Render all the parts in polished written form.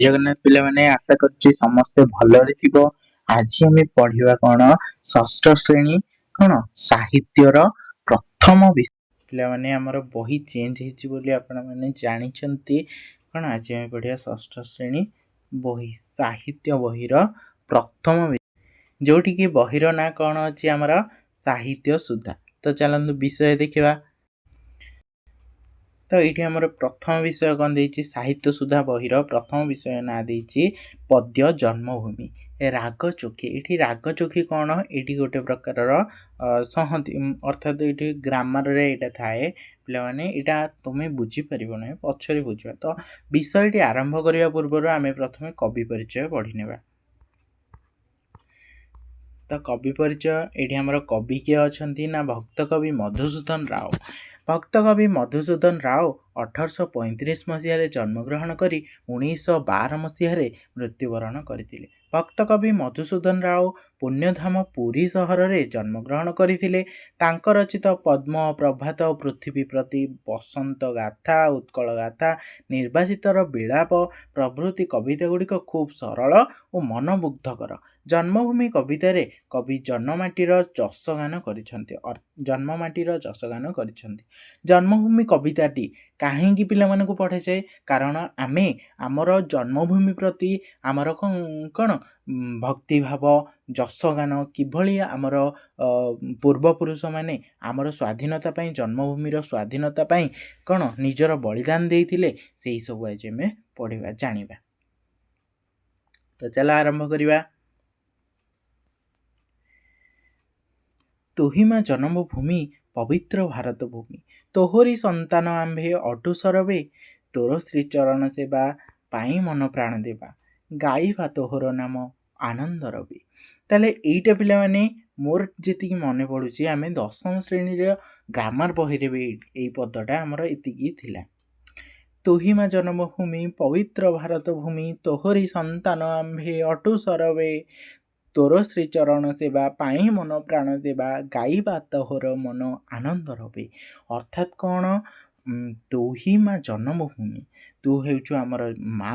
ଜଗନ୍ନାଥ ପିଲାମାନେ ଆଶା କରୁଛି ସମସ୍ତେ ଭଲରେ ଥିବ। ଆଜି ଆମେ ପଢିବା କଣ ଷଷ୍ଠ ଶ୍ରେଣୀ କଣ ସାହିତ୍ୟର ପ୍ରଥମ ବିଷୟ। ପିଲାମାନେ ଆମର ବହି ଚେଞ୍ଜ ହେଇଛି ବୋଲି ଆପଣ ମାନେ ଜାଣିଛନ୍ତି। କଣ ଆଜି ଆମେ ପଢିବା ଷଷ୍ଠ ଶ୍ରେଣୀ ବହି ସାହିତ୍ୟ ବହିର ପ୍ରଥମ ଯୋଉଠିକି ବହିର ନାଁ କଣ ଅଛି ଆମର ସାହିତ୍ୟ ସୁଧା। ତ ଚାଲନ୍ତୁ ବିଷୟ ଦେଖିବା। ତ ଏଇଠି ଆମର ପ୍ରଥମ ବିଷୟ କଣ ଦେଇଛି ସାହିତ୍ୟ ସୁଧା ବହିର ପ୍ରଥମ ବିଷୟ ନାଁ ଦେଇଛି ପଦ୍ୟ ଜନ୍ମଭୂମି ରାଗ ଚୋଖୀ। ଏଠି ରାଗ ଚୋଖୀ କଣ ଏଇଠି ଗୋଟେ ପ୍ରକାରର ସଂହତି ଅର୍ଥାତ୍ ଏଇଠି ଗ୍ରାମାରରେ ଏଇଟା ଥାଏ। ପିଲାମାନେ ଏଇଟା ତୁମେ ବୁଝିପାରିବ ନାହିଁ ପଛରେ ବୁଝିବା। ତ ବିଷୟଟି ଆରମ୍ଭ କରିବା ପୂର୍ବରୁ ଆମେ ପ୍ରଥମେ କବି ପରିଚୟ ପଢିନେବା। ତ କବି ପରିଚୟ ଏଇଠି ଆମର କବି କିଏ ଅଛନ୍ତି ନା ଭକ୍ତ କବି ମଧୁସୂଦନ ରାଓ। ଭକ୍ତ କବି ମଧୁସୂଦନ ରାଓ 1835 ମସିହାରେ ଜନ୍ମଗ୍ରହଣ କରି 1912 ମସିହାରେ ମୃତ୍ୟୁବରଣ କରିଥିଲେ। ଭକ୍ତ କବି ମଧୁସୂଦନ ରାଓ ପୁଣ୍ୟଧାମ ପୁରୀ ସହରରେ ଜନ୍ମଗ୍ରହଣ କରିଥିଲେ। ତାଙ୍କ ରଚିତ ପଦ୍ମ ପ୍ରଭାତ ପୃଥିବୀ ପ୍ରତି ବସନ୍ତ ଗାଥା ଉତ୍କଳ ଗାଥା ନିର୍ବାସିତର ବିଳାପ ପ୍ରଭୃତି କବିତା ଗୁଡ଼ିକ ଖୁବ୍ ସରଳ ଓ ମନମୁଗ୍ଧକର। ଜନ୍ମଭୂମି କବିତାରେ କବି ଜନ୍ମମାଟିର ଯଶଗାନ କରିଛନ୍ତି। ଜନ୍ମଭୂମି କବିତାଟି କାହିଁକି ପିଲାମାନଙ୍କୁ ପଢ଼ାଯାଏ? କାରଣ ଆମେ ଆମର ଜନ୍ମଭୂମି ପ୍ରତି ଆମର କ'ଣ ଭକ୍ତିଭାବ ଯଶଗାନ କିଭଳି ଆମର ପୂର୍ବପୁରୁଷମାନେ ଆମର ସ୍ୱାଧୀନତା ପାଇଁ ଜନ୍ମଭୂମିର ସ୍ୱାଧୀନତା ପାଇଁ କ'ଣ ନିଜର ବଳିଦାନ ଦେଇଥିଲେ ସେହିସବୁ ଆଜି ଆମେ ପଢ଼ିବା ଜାଣିବା। ତ ଚାଲ ଆରମ୍ଭ କରିବା। ତୁହିମା ଜନ୍ମଭୂମି ପବିତ୍ର ଭାରତ ଭୂମି ତୋହରି ସନ୍ତାନ ଆମ୍ଭେ ଅଟୁ ସରବେ ତୋର ଶ୍ରୀଚରଣ ସେବା ପାଇଁ ମନ ପ୍ରାଣ ଦେବା ଗାଇବା ତୋହର ନାମ ଆନନ୍ଦ ରବେ। ତାହେଲେ ଏଇଟା ପିଲାମାନେ ମୋର ଯେତିକି ମନେ ପଡ଼ୁଛି ଆମେ ଦଶମ ଶ୍ରେଣୀର ଗ୍ରାମାର ବହିରେ ବି ଏଇ ପଦଟା ଆମର ଏତିକି ଥିଲା। ତୁହିମା ଜନ୍ମଭୂମି ପବିତ୍ର ଭାରତ ଭୂମି ତୋହରି ସନ୍ତାନ ଆମ୍ଭେ ଅଟୁ ସରବେ ତୋର ଶ୍ରୀଚରଣ ସେବା ପାଇଁ ମନ ପ୍ରାଣ ଦେବା ଗାଇବା ତୋହର ମନ ଆନନ୍ଦ ରବେ। ଅର୍ଥାତ୍ କ'ଣ ତୁହିମା ଜନ୍ମଭୂମି ତୁ ହେଉଛୁ ଆମର ମା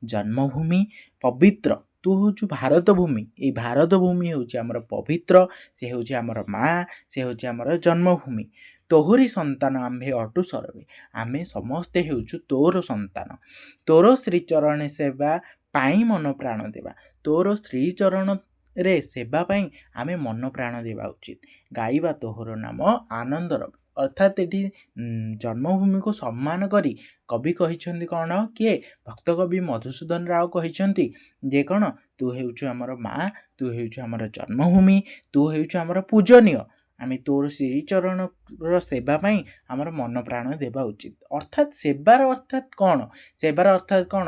ଜନ୍ମଭୂମି ପବିତ୍ର ତୁ ହେଉଛୁ ଭାରତ ଭୂମି। ଏଇ ଭାରତ ଭୂମି ହେଉଛି ଆମର ପବିତ୍ର ସେ ହେଉଛି ଆମର ମା ସେ ହେଉଛି ଆମର ଜନ୍ମଭୂମି। ତୋହରି ସନ୍ତାନ ଆମ୍ଭେ ଅଟୁ ସରବେ ଆମେ ସମସ୍ତେ ହେଉଛୁ ତୋର ସନ୍ତାନ। ତୋର ଶ୍ରୀଚରଣ ସେବା ପାଇଁ ମନ ପ୍ରାଣ ଦେବା ତୋର ଶ୍ରୀଚରଣରେ ସେବା ପାଇଁ ଆମେ ମନ ପ୍ରାଣ ଦେବା ଉଚିତ। ଗାଇବା ତୋହର ନାମ ଆନନ୍ଦ ରବେ। ଅର୍ଥାତ୍ ଏଠି ଜନ୍ମଭୂମିକୁ ସମ୍ମାନ କରି କବି କହିଛନ୍ତି କ'ଣ କିଏ ଭକ୍ତ କବି ମଧୁସୂଦନ ରାଓ କହିଛନ୍ତି ଯେ କ'ଣ ତୁ ହେଉଛୁ ଆମର ମା ତୁ ହେଉଛୁ ଆମର ଜନ୍ମଭୂମି ତୁ ହେଉଛୁ ଆମର ପୂଜନୀୟ ଆମେ ତୋର ଶ୍ରୀଚରଣର ସେବା ପାଇଁ ଆମର ମନ ପ୍ରାଣ ଦେବା ଉଚିତ। ଅର୍ଥାତ୍ ସେବାର ଅର୍ଥାତ୍ କ'ଣ ସେବାର ଅର୍ଥାତ୍ କ'ଣ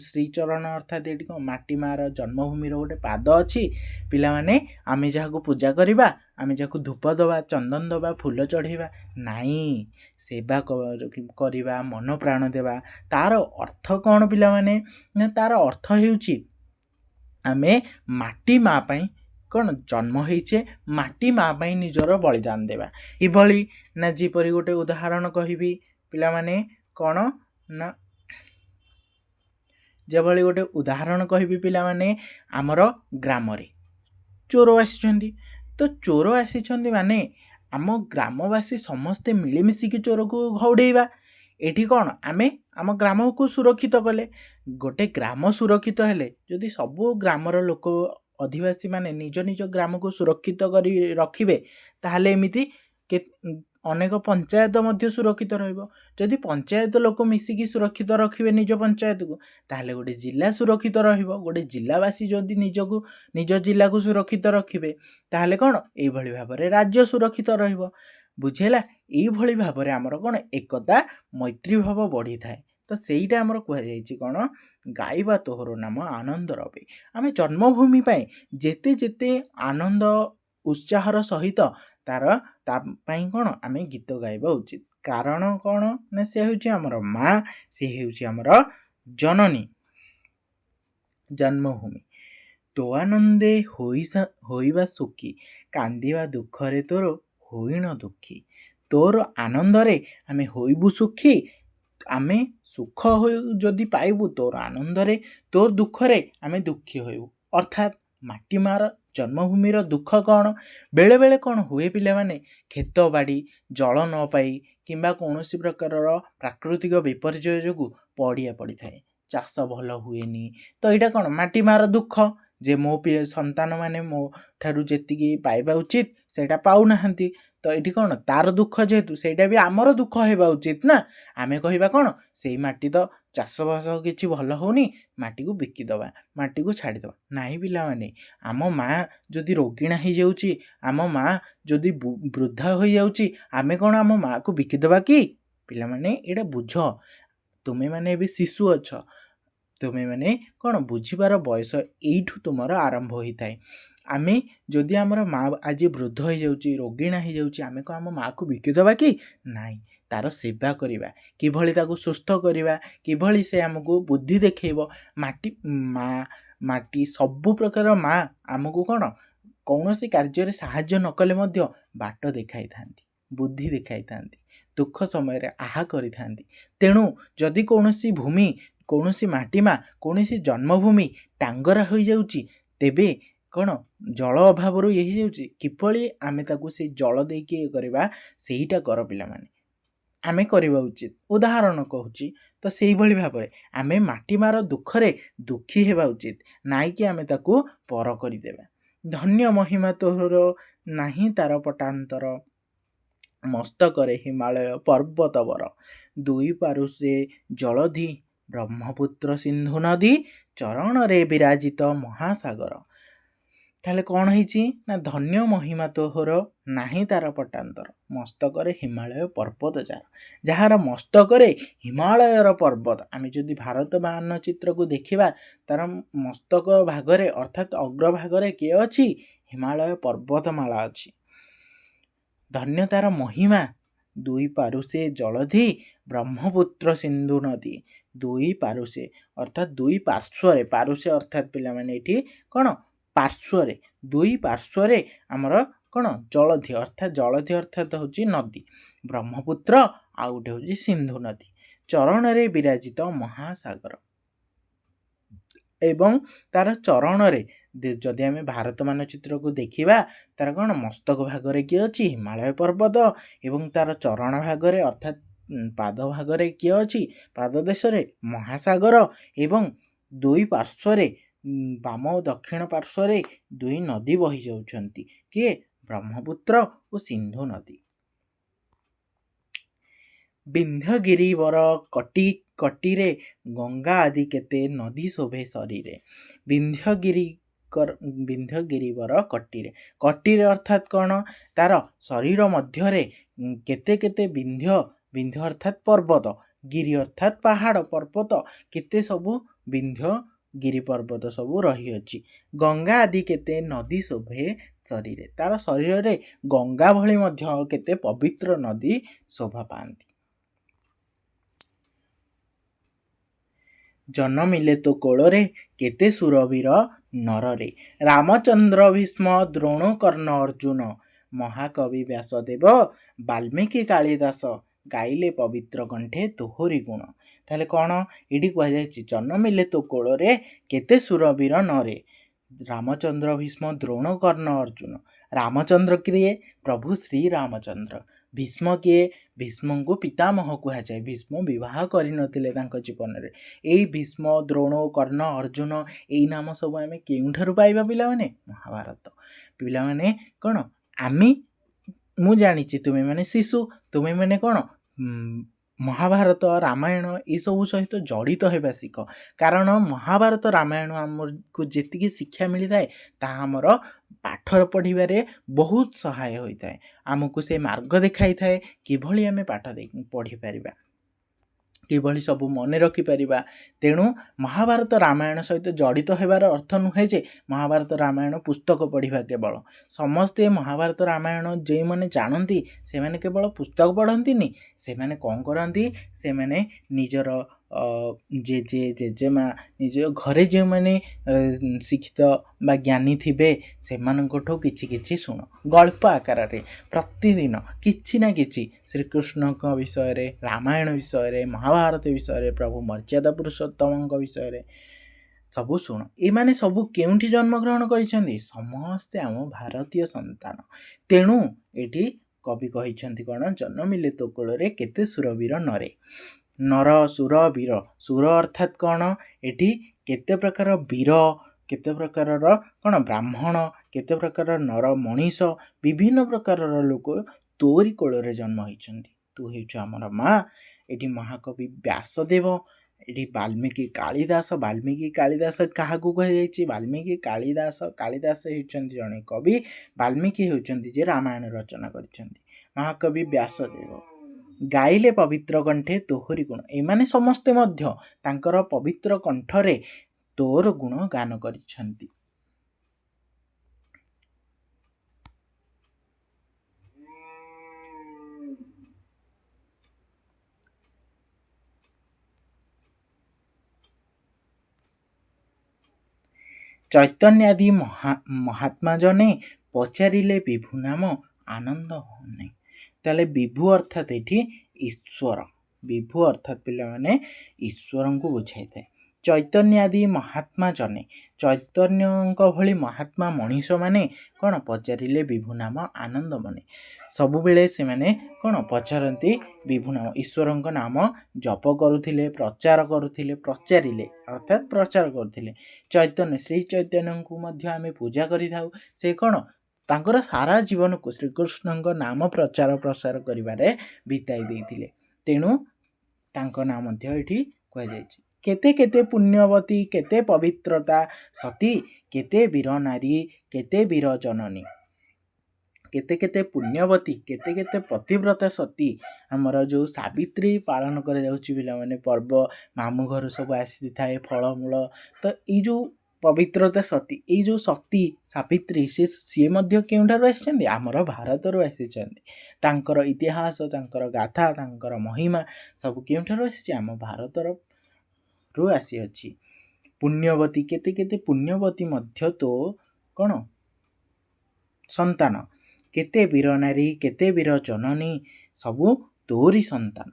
ଶ୍ରୀଚରଣ ଅର୍ଥାତ୍ ଏଠି କ'ଣ ମାଟି ମାର ଜନ୍ମଭୂମିର ଗୋଟେ ପାଦ ଅଛି ପିଲାମାନେ ଆମେ ଯାହାକୁ ପୂଜା କରିବା ଆମେ ଯାହାକୁ ଧୂପ ଦେବା ଚନ୍ଦନ ଦେବା ଫୁଲ ଚଢ଼େଇବା ନାଇଁ ସେବା କରିବା ମନ ପ୍ରାଣ ଦେବା ତାର ଅର୍ଥ କ'ଣ ପିଲାମାନେ ନା ତାର ଅର୍ଥ ହେଉଛି ଆମେ ମାଟି ମା ପାଇଁ କ'ଣ ଜନ୍ମ ହେଇଛେ ମାଟି ମା ପାଇଁ ନିଜର ବଳିଦାନ ଦେବା। ଏଭଳି ନା ଯେପରି ଗୋଟେ ଉଦାହରଣ କହିବି ପିଲାମାନେ କ'ଣ ନା ଯେଭଳି ଗୋଟେ ଉଦାହରଣ କହିବି ପିଲାମାନେ ଆମର ଗ୍ରାମରେ ଚୋର ଆସିଛନ୍ତି। ତ ଚୋର ଆସିଛନ୍ତି ମାନେ ଆମ ଗ୍ରାମବାସୀ ସମସ୍ତେ ମିଳିମିଶିକି ଚୋରକୁ ଘଉଡ଼େଇବା। ଏଠି କ'ଣ ଆମେ ଆମ ଗ୍ରାମକୁ ସୁରକ୍ଷିତ କଲେ। ଗୋଟେ ଗ୍ରାମ ସୁରକ୍ଷିତ ହେଲେ ଯଦି ସବୁ ଗ୍ରାମର ଲୋକ ଅଧିବାସୀମାନେ ନିଜ ନିଜ ଗ୍ରାମକୁ ସୁରକ୍ଷିତ କରି ରଖିବେ ତାହେଲେ ଏମିତି ଅନେକ ପଞ୍ଚାୟତ ମଧ୍ୟ ସୁରକ୍ଷିତ ରହିବ। ଯଦି ପଞ୍ଚାୟତ ଲୋକ ମିଶିକି ସୁରକ୍ଷିତ ରଖିବେ ନିଜ ପଞ୍ଚାୟତକୁ ତାହେଲେ ଗୋଟେ ଜିଲ୍ଲା ସୁରକ୍ଷିତ ରହିବ। ଗୋଟେ ଜିଲ୍ଲାବାସୀ ଯଦି ନିଜ ଜିଲ୍ଲାକୁ ସୁରକ୍ଷିତ ରଖିବେ ତାହେଲେ କ'ଣ ଏଇଭଳି ଭାବରେ ରାଜ୍ୟ ସୁରକ୍ଷିତ ରହିବ। ବୁଝିହେଲା? ଏଇଭଳି ଭାବରେ ଆମର କ'ଣ ଏକତା ମୈତ୍ରୀ ଭାବ ବଢ଼ିଥାଏ। ତ ସେଇଟା ଆମର କୁହାଯାଇଛି କ'ଣ ଗାଇବା ତୋହର ନାମ ଆନନ୍ଦ ରବେ। ଆମେ ଜନ୍ମଭୂମି ପାଇଁ ଯେତେ ଯେତେ ଆନନ୍ଦ ଉତ୍ସାହର ସହିତ ତା ପାଇଁ କ'ଣ ଆମେ ଗୀତ ଗାଇବା ଉଚିତ। କାରଣ କ'ଣ ନା ସେ ହେଉଛି ଆମର ମା ସେ ହେଉଛି ଆମର ଜନନୀ ଜନ୍ମଭୂମି। ତୋ ଆନନ୍ଦେ ହୋଇବା ସୁଖୀ କାନ୍ଦିବା ଦୁଃଖରେ ତୋର ହୋଇଣ ଦୁଃଖୀ। ତୋର ଆନନ୍ଦରେ ଆମେ ହୋଇବୁ ସୁଖୀ ଆମେ ସୁଖ ଯଦି ପାଇବୁ ତୋର ଆନନ୍ଦରେ, ତୋର ଦୁଃଖରେ ଆମେ ଦୁଃଖୀ ହୋଇବୁ। ଅର୍ଥାତ୍ ମାଟି ମାର ଜନ୍ମଭୂମିର ଦୁଃଖ କ'ଣ? ବେଳେବେଳେ କ'ଣ ହୁଏ ପିଲାମାନେ, କ୍ଷେତ ବାଡ଼ି ଜଳ ନ ପାଇ କିମ୍ବା କୌଣସି ପ୍ରକାରର ପ୍ରାକୃତିକ ବିପର୍ଯ୍ୟୟ ଯୋଗୁଁ ପଡ଼ିଆ ପଡ଼ିଥାଏ, ଚାଷ ଭଲ ହୁଏନି। ତ ଏଇଟା କ'ଣ ମାଟି ମାର ଦୁଃଖ, ଯେ ମୋ ସନ୍ତାନମାନେ ମୋ ଠାରୁ ଯେତିକି ପାଇବା ଉଚିତ ସେଇଟା ପାଉନାହାନ୍ତି। ତ ଏଠି କ'ଣ ତାର ଦୁଃଖ, ଯେହେତୁ ସେଇଟା ବି ଆମର ଦୁଃଖ ହେବା ଉଚିତ ନା। ଆମେ କହିବା କ'ଣ, ସେଇ ମାଟି ତ ଚାଷବାସ କିଛି ଭଲ ହେଉନି, ମାଟିକୁ ବିକିଦେବା, ମାଟିକୁ ଛାଡ଼ିଦେବା। ନାହିଁ ପିଲାମାନେ, ଆମ ମା ଯଦି ରୋଗିଣା ହେଇଯାଉଛି, ଆମ ମା ଯଦି ବୃଦ୍ଧା ହୋଇଯାଉଛି, ଆମେ କ'ଣ ଆମ ମାଆକୁ ବିକିଦେବା କି? ପିଲାମାନେ ଏଇଟା ବୁଝ। ତୁମେମାନେ ଏବେ ଶିଶୁ ଅଛ, ତୁମେମାନେ କ'ଣ ବୁଝିବାର ବୟସ ଏଇଠୁ ତୁମର ଆରମ୍ଭ ହୋଇଥାଏ। ଆମେ ଯଦି ଆମର ମା ଆଜି ବୃଦ୍ଧ ହେଇଯାଉଛି, ରୋଗିଣା ହେଇଯାଉଛି, ଆମେ କ'ଣ ଆମ ମାଆକୁ ବିକିଦେବା କି? ନାହିଁ, ତାର ସେବା କରିବା, କିଭଳି ତାକୁ ସୁସ୍ଥ କରିବା, କିଭଳି ସେ ଆମକୁ ବୁଦ୍ଧି ଦେଖେଇବ। ମାଟି ସବୁ ପ୍ରକାର ମା ଆମକୁ କ'ଣ କୌଣସି କାର୍ଯ୍ୟରେ ସାହାଯ୍ୟ ନ କଲେ ମଧ୍ୟ ବାଟ ଦେଖାଇଥାନ୍ତି, ବୁଦ୍ଧି ଦେଖାଇଥାନ୍ତି, ଦୁଃଖ ସମୟରେ ଆହା କରିଥାନ୍ତି। ତେଣୁ ଯଦି କୌଣସି ଭୂମି, କୌଣସି ମାଟି ମା, କୌଣସି ଜନ୍ମଭୂମି ଟାଙ୍ଗରା ହୋଇଯାଉଛି, ତେବେ କ'ଣ ଜଳ ଅଭାବରୁ ଇଏ ହେଇଯାଉଛି, କିଭଳି ଆମେ ତାକୁ ସେଇ ଜଳ ଦେଇକି ଇଏ କରିବା, ସେଇଟା କର ପିଲାମାନେ, ଆମେ କରିବା ଉଚିତ। ଉଦାହରଣ କହୁଛି, ତ ସେଇଭଳି ଭାବରେ ଆମେ ମାଟି ମାର ଦୁଃଖରେ ଦୁଃଖୀ ହେବା ଉଚିତ, ନାଇଁକି ଆମେ ତାକୁ ପର କରିଦେବା। ଧନ୍ୟ ମହିମା ତୋର ନାହିଁ ତାର ପଟାନ୍ତର, ମସ୍ତକରେ ହିମାଳୟ ପର୍ବତବର, ଦୁଇ ପାରୁଷେ ଜଳଧି ବ୍ରହ୍ମପୁତ୍ର ସିନ୍ଧୁ ନଦୀ, ଚରଣରେ ବିରାଜିତ ମହାସାଗର। ତାହେଲେ କ'ଣ ହେଇଛି ନା, ଧନ୍ୟ ମହିମା ତୋହର ନାହିଁ ତାର ପଟାନ୍ତର, ମସ୍ତକରେ ହିମାଳୟ ପର୍ବତ ଯାହାର ମସ୍ତକରେ ହିମାଳୟର ପର୍ବତ। ଆମେ ଯଦି ଭାରତ ମାନଚିତ୍ରକୁ ଦେଖିବା, ତାର ମସ୍ତକ ଭାଗରେ ଅର୍ଥାତ୍ ଅଗ୍ରଭାଗରେ କିଏ ଅଛି? ହିମାଳୟ ପର୍ବତମାଳା ଅଛି। ଧନ୍ୟ ତାର ମହିମା, ଦୁଇ ପାରୁଷେ ଜଳଧି ବ୍ରହ୍ମପୁତ୍ର ସିନ୍ଧୁ ନଦୀ। ଦୁଇ ପାରୁଷେ ଅର୍ଥାତ୍ ଦୁଇ ପାର୍ଶ୍ୱରେ, ପାରୁଷେ ଅର୍ଥାତ୍ ପିଲାମାନେ ଏଠି କ'ଣ ପାର୍ଶ୍ୱରେ, ଦୁଇ ପାର୍ଶ୍ୱରେ ଆମର କ'ଣ ଜଳଧି, ଅର୍ଥାତ୍ ହେଉଛି ନଦୀ, ବ୍ରହ୍ମପୁତ୍ର ଆଉ ଗୋଟେ ହେଉଛି ସିନ୍ଧୁ ନଦୀ, ଚରଣରେ ବିରାଜିତ ମହାସାଗର। ଏବଂ ତାର ଚରଣରେ, ଯଦି ଆମେ ଭାରତ ମାନଚିତ୍ରକୁ ଦେଖିବା, ତାର କ'ଣ ମସ୍ତକ ଭାଗରେ କିଏ ଅଛି? ହିମାଳୟ ପର୍ବତ। ଏବଂ ତାର ଚରଣ ଭାଗରେ ଅର୍ଥାତ୍ ପାଦ ଭାଗରେ କିଏ ଅଛି? ପାଦ ଦେଶରେ ମହାସାଗର। ଏବଂ ଦୁଇ ପାର୍ଶ୍ୱରେ, ବାମ ଓ ଦକ୍ଷିଣ ପାର୍ଶ୍ୱରେ ଦୁଇ ନଦୀ ବହି ଯାଉଛନ୍ତି, କିଏ? ବ୍ରହ୍ମପୁତ୍ର ଓ ସିନ୍ଧୁ ନଦୀ। ବିନ୍ଧ୍ୟଗିରିବର କଟିରେ, ଗଙ୍ଗା ଆଦି କେତେ ନଦୀ ଶୋଭେ ଶରୀରେ। ବିନ୍ଧ୍ୟଗିରିବର କଟିରେ ଅର୍ଥାତ୍ କ'ଣ? ତାର ଶରୀର ମଧ୍ୟରେ କେତେ କେତେ ବିନ୍ଧ୍ୟ ଅର୍ଥାତ୍ ପର୍ବତ, ଗିରି ଅର୍ଥାତ୍ ପାହାଡ଼ ପର୍ବତ, କେତେ ସବୁ ବିନ୍ଧ୍ୟଗିରି ପର୍ବତ ସବୁ ରହିଅଛି। ଗଙ୍ଗା ଆଦି କେତେ ନଦୀ ଶୋଭେ ଶରୀରେ, ତାର ଶରୀରରେ ଗଙ୍ଗା ଭଳି ମଧ୍ୟ କେତେ ପବିତ୍ର ନଦୀ ଶୋଭା ପାଆନ୍ତି। ଜନମିଲେ ତୋ କୋଳରେ କେତେ ସୁରବୀର ନରରେ, ରାମଚନ୍ଦ୍ର ଭୀଷ୍ମ ଦ୍ରୋଣ କର୍ଣ୍ଣ ଅର୍ଜୁନ, ମହାକବି ବ୍ୟାସଦେବ ବାଲ୍ମୀକି କାଳିଦାସ, ଗାଇଲେ ପବିତ୍ର କଣ୍ଠେ ତୋହରି ଗୁଣ। ତାହେଲେ କ'ଣ ଏଠି କୁହାଯାଇଛି? ଜନମିଲେ ତୋ କୋଳରେ କେତେ ସୁରବୀର ନରେ, ରାମଚନ୍ଦ୍ର ଭୀଷ୍ମ ଦ୍ରୋଣ କର୍ଣ୍ଣ ଅର୍ଜୁନ। ରାମଚନ୍ଦ୍ର କିଏ? ପ୍ରଭୁ ଶ୍ରୀରାମଚନ୍ଦ୍ର। ଭୀଷ୍ମ କିଏ? ଭୀଷ୍ମଙ୍କୁ ପିତାମହ କୁହାଯାଏ। ଭୀଷ୍ମ ବିବାହ କରିନଥିଲେ ତାଙ୍କ ଜୀବନରେ। ଏଇ ଭୀଷ୍ମ, ଦ୍ରୋଣ, କର୍ଣ୍ଣ, ଅର୍ଜୁନ, ଏଇ ନାମ ସବୁ ଆମେ କେଉଁଠାରୁ ପାଇବା ପିଲାମାନେ? ମହାଭାରତ। ପିଲାମାନେ କ'ଣ ମୁଁ ଜାଣିଛି ତୁମେମାନେ ଶିଶୁ, ତୁମେମାନେ କ'ଣ ମହାଭାରତ, ରାମାୟଣ ଏସବୁ ସହିତ ଜଡ଼ିତ ହେବା ଶିଖ। କାରଣ ମହାଭାରତ, ରାମାୟଣ ଆମକୁ ଯେତିକି ଶିକ୍ଷା ମିଳିଥାଏ, ତାହା ଆମର ପାଠ ପଢ଼ିବାରେ ବହୁତ ସହାୟ ହୋଇଥାଏ। ଆମକୁ ସେ ମାର୍ଗ ଦେଖାଇଥାଏ, କିଭଳି ଆମେ ପାଠ ପଢ଼ିପାରିବା, କିଭଳି ସବୁ ମନେ ରଖିପାରିବା। ତେଣୁ ମହାଭାରତ, ରାମାୟଣ ସହିତ ଜଡ଼ିତ ହେବାର ଅର୍ଥ ନୁହେଁ ଯେ ମହାଭାରତ, ରାମାୟଣ ପୁସ୍ତକ ପଢ଼ିବା କେବଳ। ସମସ୍ତେ ମହାଭାରତ, ରାମାୟଣ ଯେଉଁମାନେ ଜାଣନ୍ତି, ସେମାନେ କେବଳ ପୁସ୍ତକ ପଢ଼ନ୍ତିନି, ସେମାନେ କ'ଣ କରନ୍ତି? ସେମାନେ ନିଜର ଜେଜେ ଜେଜେମା ନିଜ ଘରେ ଯେଉଁମାନେ ଶିକ୍ଷିତ ବା ଜ୍ଞାନୀ ଥିବେ ସେମାନଙ୍କଠୁ କିଛି କିଛି ଶୁଣ ଗଳ୍ପ ଆକାରରେ ପ୍ରତିଦିନ କିଛି ନା କିଛି ଶ୍ରୀକୃଷ୍ଣଙ୍କ ବିଷୟରେ, ରାମାୟଣ ବିଷୟରେ, ମହାଭାରତ ବିଷୟରେ, ପ୍ରଭୁ ମର୍ଯ୍ୟାଦା ପୁରୁଷୋତ୍ତମଙ୍କ ବିଷୟରେ ସବୁ ଶୁଣ। ଏମାନେ ସବୁ କେଉଁଠି ଜନ୍ମଗ୍ରହଣ କରିଛନ୍ତି? ସମସ୍ତେ ଆମ ଭାରତୀୟ ସନ୍ତାନ। ତେଣୁ ଏଠି କବି କହିଛନ୍ତି କ'ଣ? ଜନ୍ମିଲେ ତୋ କୋଳରେ କେତେ ସୁରବୀର ନରେ। ନର ସୁର ବୀର, ସୁର ଅର୍ଥାତ୍ କ'ଣ? ଏଠି କେତେ ପ୍ରକାର ବୀର, କେତେ ପ୍ରକାରର କ'ଣ ବ୍ରାହ୍ମଣ, କେତେ ପ୍ରକାର ନର ମଣିଷ, ବିଭିନ୍ନ ପ୍ରକାରର ଲୋକ ତୋରି କୋଳରେ ଜନ୍ମ ହୋଇଛନ୍ତି। ତୁ ହେଉଛୁ ଆମର ମା। ଏଠି ମହାକବି ବ୍ୟାସଦେବ, ଏଠି ବାଲ୍ମୀକି କାଳିଦାସ। ବାଲ୍ମୀକି କାଳିଦାସ କାହାକୁ କୁହାଯାଇଛି? ବାଲ୍ମୀକି କାଳିଦାସ ହେଉଛନ୍ତି ଜଣେ କବି। ବାଲ୍ମୀକି ହେଉଛନ୍ତି ଯେ ରାମାୟଣ ରଚନା କରିଛନ୍ତି। ମହାକବି ବ୍ୟାସଦେବ ଗାଇଲେ ପବିତ୍ର କଣ୍ଠେ ତୋହରି ଗୁଣ। ଏମାନେ ସମସ୍ତେ ମଧ୍ୟ ତାଙ୍କର ପବିତ୍ର କଣ୍ଠରେ ତୋର ଗୁଣ ଗାନ କରିଛନ୍ତି। ଚୈତନ୍ୟାଦି ମହାତ୍ମା ଜନେ ପଚାରିଲେ ବିଭୁ ନାମ ଆନନ୍ଦ ହଉନି। ତାହେଲେ ବିଭୁ ଅର୍ଥାତ୍ ଏଠି ଈଶ୍ୱର। ବିଭୁ ଅର୍ଥାତ୍ ପିଲାମାନେ ଈଶ୍ୱରଙ୍କୁ ବୁଝାଇଥାଏ। ଚୈତନ୍ୟାଦି ମହାତ୍ମା ଜନେ, ଚୈତନ୍ୟଙ୍କ ଭଳି ମହାତ୍ମା ମଣିଷମାନେ କ'ଣ ପଚାରିଲେ ବିଭୁ ନାମ ଆନନ୍ଦ ମନେ। ସବୁବେଳେ ସେମାନେ କ'ଣ ପଚାରନ୍ତି? ବିଭୁ ନାମ, ଈଶ୍ୱରଙ୍କ ନାମ ଜପ କରୁଥିଲେ, ପ୍ରଚାର କରୁଥିଲେ। ପଚାରିଲେ ଅର୍ଥାତ୍ ପ୍ରଚାର କରୁଥିଲେ। ଚୈତନ୍ୟ, ଶ୍ରୀ ଚୈତନ୍ୟଙ୍କୁ ମଧ୍ୟ ଆମେ ପୂଜା କରିଥାଉ। ସେ କ'ଣ ତାଙ୍କର ସାରା ଜୀବନକୁ ଶ୍ରୀକୃଷ୍ଣଙ୍କ ନାମ ପ୍ରଚାର ପ୍ରସାର କରିବାରେ ବିତାଇ ଦେଇଥିଲେ। ତେଣୁ ତାଙ୍କ ନାଁ ମଧ୍ୟ ଏଠି କୁହାଯାଇଛି। କେତେ କେତେ ପୁଣ୍ୟବତୀ, କେତେ ପବିତ୍ରତା ସତୀ, କେତେ ବୀର ନାରୀ, କେତେ ବୀର ଜନନୀ। କେତେ କେତେ ପୁଣ୍ୟବତୀ, କେତେ କେତେ ପତିବ୍ରତା ସତୀ। ଆମର ଯେଉଁ ସାବିତ୍ରୀ ପାଳନ କରାଯାଉଛି ପିଲାମାନେ ପର୍ବ, ମାମୁଁ ଘରୁ ସବୁ ଆସିଥାଏ ଫଳମୂଳ। ତ ଏଇ ଯେଉଁ ପବିତ୍ରତା ସତୀ, ଏଇ ଯେଉଁ ସତୀ ସାବିତ୍ରୀ, ସିଏ ମଧ୍ୟ କେଉଁଠାରୁ ଆସିଛନ୍ତି? ଆମର ଭାରତରୁ ଆସିଛନ୍ତି। ତାଙ୍କର ଇତିହାସ, ତାଙ୍କର ଗାଥା, ତାଙ୍କର ମହିମା ସବୁ କେଉଁଠାରୁ ଆସିଛି? ଆମ ଭାରତରୁ ଆସିଅଛି। ପୁଣ୍ୟବତୀ, କେତେ କେତେ ପୁଣ୍ୟବତୀ ମଧ୍ୟ ତୋ କ'ଣ ସନ୍ତାନ। କେତେ ବୀର ନାରୀ, କେତେ ବୀର ଜନନୀ, ସବୁ ତୋରି ସନ୍ତାନ।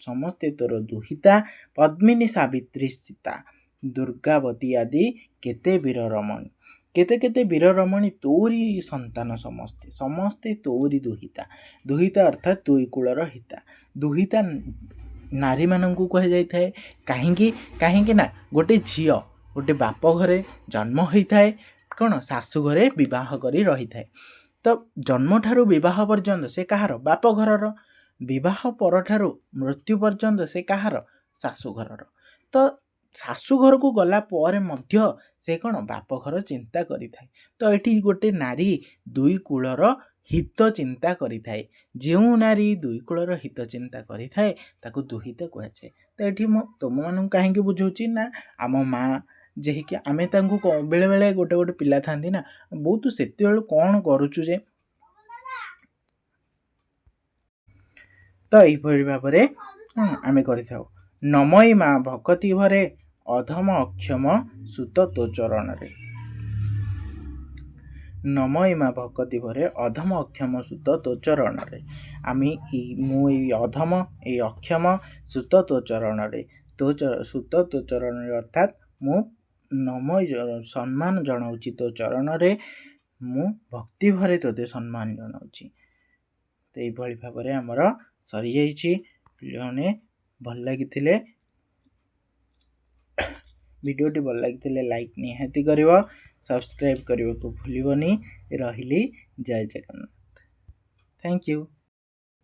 ସମସ୍ତେ ତୋର ଦୁହିତା, ପଦ୍ମିନୀ ସାବିତ୍ରୀ ସୀତା, ଦୁର୍ଗାବତୀ ଆଦି କେତେ ବୀର ରମଣୀ। କେତେ କେତେ ବୀର ରମଣୀ ତୋରି ସନ୍ତାନ। ସମସ୍ତେ ତୋରି ଦୁହିତା। ଦୁହିତା ଅର୍ଥାତ୍ ଦୁଇ କୂଳର ହିତା। ଦୁହିତା ନାରୀମାନଙ୍କୁ କୁହାଯାଇଥାଏ। କାହିଁକି ନା ଗୋଟେ ଝିଅ ଗୋଟେ ବାପ ଘରେ ଜନ୍ମ ହୋଇଥାଏ, କ'ଣ ଶାଶୁ ଘରେ ବିବାହ କରି ରହିଥାଏ। ତ ଜନ୍ମଠାରୁ ବିବାହ ପର୍ଯ୍ୟନ୍ତ ସେ କାହାର? ବାପ ଘରର। ବିବାହ ପରଠାରୁ ମୃତ୍ୟୁ ପର୍ଯ୍ୟନ୍ତ ସେ କାହାର? ଶାଶୁଘରର। ତ ଶାଶୁଘରକୁ ଗଲା ପରେ ମଧ୍ୟ ସେ କ'ଣ ବାପ ଘର ଚିନ୍ତା କରିଥାଏ। ତ ଏଠି ଗୋଟେ ନାରୀ ଦୁଇ କୂଳର ହିତ ଚିନ୍ତା କରିଥାଏ। ଯେଉଁ ନାରୀ ଦୁଇ କୂଳର ହିତ ଚିନ୍ତା କରିଥାଏ ତାକୁ ଦୁହିତା କୁହାଯାଏ। ତ ଏଠି ମୁଁ ତୁମମାନଙ୍କୁ କାହିଁକି ବୁଝଉଛି ନା, ଆମ ମା' ଯେକି ଆମେ ତାଙ୍କୁ ବେଳେବେଳେ ଗୋଟେ ପିଲା ଥାନ୍ତି ନା, ବୋଉ ତୁ ସେତେବେଳୁ କ'ଣ କରୁଛୁ ଯେ। ତ ଏଇଭଳି ଭାବରେ ଆମେ କରିଥାଉ। ନମଇ ମା ଭକତି ଭରେ ଅଧମ ଅକ୍ଷମ ସୁତ ତୋ ଚରଣରେ। ନମଇ ମା ଭକତି ଭରେ ଅଧମ ଅକ୍ଷମ ସୁତ ତୋ ଚରଣରେ। ମୁଁ ଏଇ ଅଧମ, ଏଇ ଅକ୍ଷମ ସୁତ ତୋ ଚରଣରେ। ସୁତ ତୋ ଚରଣରେ ଅର୍ଥାତ୍ ମୁଁ ସମ୍ମାନ ଜଣାଉଛି ତୋ ଚରଣରେ। ମୁଁ ଭକ୍ତି ଭରେ ତୋତେ ସମ୍ମାନ ଜଣାଉଛି। ତ ଏଇଭଳି ଭାବରେ ଆମର ସରିଯାଇଛି। ପିଲାମାନେ ଭଲ ଲାଗିଥିଲେ, ଭିଡ଼ିଓଟି ଭଲ ଲାଗିଥିଲେ ଲାଇକ୍ ନିହାତି କରିବ, ସବସ୍କ୍ରାଇବ୍ କରିବାକୁ ଭୁଲିବନି। ରହିଲି, ଜୟ ଜଗନ୍ନାଥ। Thank you.